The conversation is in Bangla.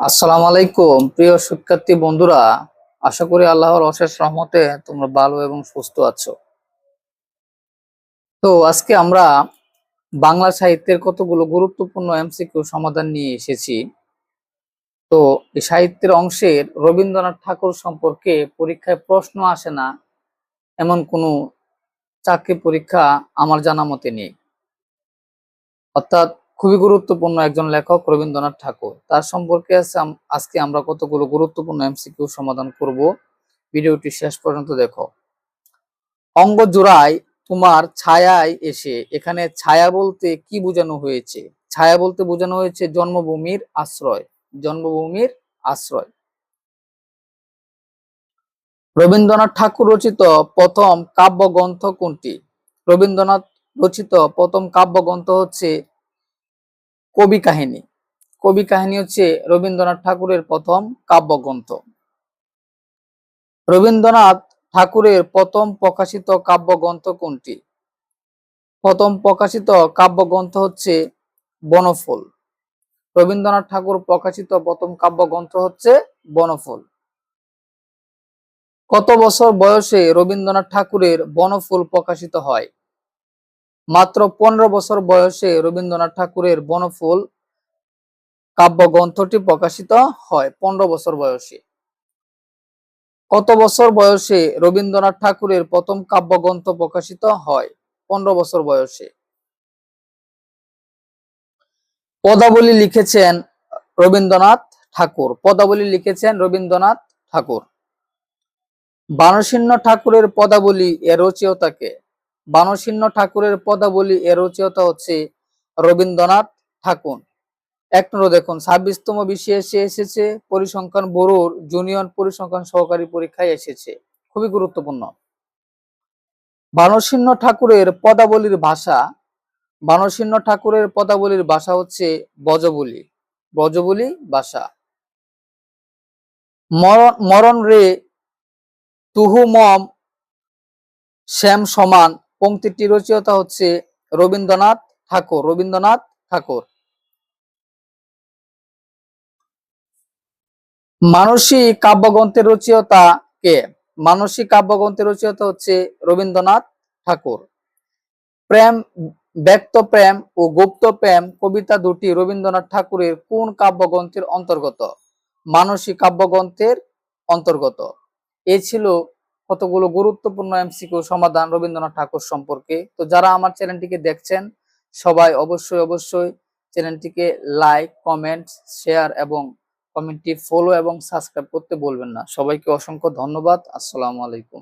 আসসালামু আলাইকুম প্রিয় শিক্ষার্থী বন্ধুরা। আশা করি আল্লাহর অশেষ রহমতে তোমরা ভালো এবং সুস্থ আছো। তো আজকে আমরা বাংলা সাহিত্যের কতগুলো গুরুত্বপূর্ণ এমসিকিউ সমাধান নিয়ে এসেছি। তো এই সাহিত্যের অংশের রবীন্দ্রনাথ ঠাকুর সম্পর্কে পরীক্ষায় প্রশ্ন আসে না এমন কোনো চাকরি পরীক্ষা আমার জানা মতে নেই। অর্থাৎ খুবই গুরুত্বপূর্ণ একজন লেখক রবীন্দ্রনাথ ঠাকুর, তার সম্পর্কে আজকে আমরা কতগুলো গুরুত্বপূর্ণ এমসিকিউ সমাধান করব। ভিডিওটি শেষ পর্যন্ত দেখো। অঙ্গ জোড়ায় তোমার ছায়ায় এসে, এখানে ছায়া বলতে কি বোঝানো হয়েছে? ছায়া বলতে বোঝানো হয়েছে জন্মভূমির আশ্রয়। জন্মভূমির আশ্রয়। রবীন্দ্রনাথ ঠাকুর রচিত প্রথম কাব্যগ্রন্থ কোনটি? রবীন্দ্রনাথ রচিত প্রথম কাব্যগ্রন্থ হচ্ছে কবি কাহিনী। কবি কাহিনী হচ্ছে রবীন্দ্রনাথ ঠাকুরের প্রথম কাব্যগ্রন্থ। রবীন্দ্রনাথ ঠাকুরের প্রথম প্রকাশিত কাব্যগ্রন্থ কোনটি? প্রথম প্রকাশিত কাব্যগ্রন্থ হচ্ছে বনফুল। রবীন্দ্রনাথ ঠাকুর প্রকাশিত প্রথম কাব্যগ্রন্থ হচ্ছে বনফুল। কত বছর বয়সে রবীন্দ্রনাথ ঠাকুরের বনফুল প্রকাশিত হয়? মাত্র 15 বছর বয়সে রবীন্দ্রনাথ ঠাকুরের বনফুল কাব্যগ্রন্থটি প্রকাশিত হয়। 15 বছর বয়সে। কত বছর বয়সে রবীন্দ্রনাথ ঠাকুরের প্রথম কাব্যগ্রন্থ প্রকাশিত হয়? 15 বছর বয়সে। পদাবলী লিখেছেন রবীন্দ্রনাথ ঠাকুর। পদাবলী লিখেছেন রবীন্দ্রনাথ ঠাকুর। বানসিন্ন ঠাকুরের পদাবলী এর রচয়িতা কে? বানসিন্ন ঠাকুরের পদাবলী এর রচয়িতা হচ্ছে রবীন্দ্রনাথ ঠাকুর। 1 নম্বর দেখুন, 26তম বিসিএসে এসেছে, পরিসংখ্যান ব্যুরোর জুনিয়র পরিসংখ্যান সহকারী পরীক্ষায় এসেছে। খুবই গুরুত্বপূর্ণ। বানসিন্ন ঠাকুরের পদাবলীর ভাষা। বানসিন্ন ঠাকুরের পদাবলীর ভাষা হচ্ছে ব্রজবুলি। ব্রজবুলি ভাষা। মরণ রে তুহু মম শ্যাম সমান পংক্তিটি রচয়িতা হচ্ছে রবীন্দ্রনাথ ঠাকুর। রবীন্দ্রনাথ ঠাকুর। মানসী কাব্যগ্রন্থের রচয়িতা কে? মানসী কাব্যগ্রন্থের রচয়িতা হচ্ছে রবীন্দ্রনাথ ঠাকুর। প্রেম, ব্যক্ত প্রেম ও গুপ্ত প্রেম কবিতা দুটি রবীন্দ্রনাথ ঠাকুরের কোন কাব্যগ্রন্থের অন্তর্গত? মানসী কাব্যগ্রন্থের অন্তর্গত। এ ছিল কতগুলো গুরুত্বপূর্ণ এমসিকিউ সমাধান রবীন্দ্রনাথ ঠাকুর সম্পর্কে। তো যারা আমার চ্যানেলটিকে দেখছেন সবাই অবশ্যই চ্যানেলটিকে লাইক, কমেন্ট, শেয়ার এবং কমেন্টটি ফলো এবং সাবস্ক্রাইব করতে বলবেন না। সবাইকে অসংখ্য ধন্যবাদ। আসসালামু আলাইকুম।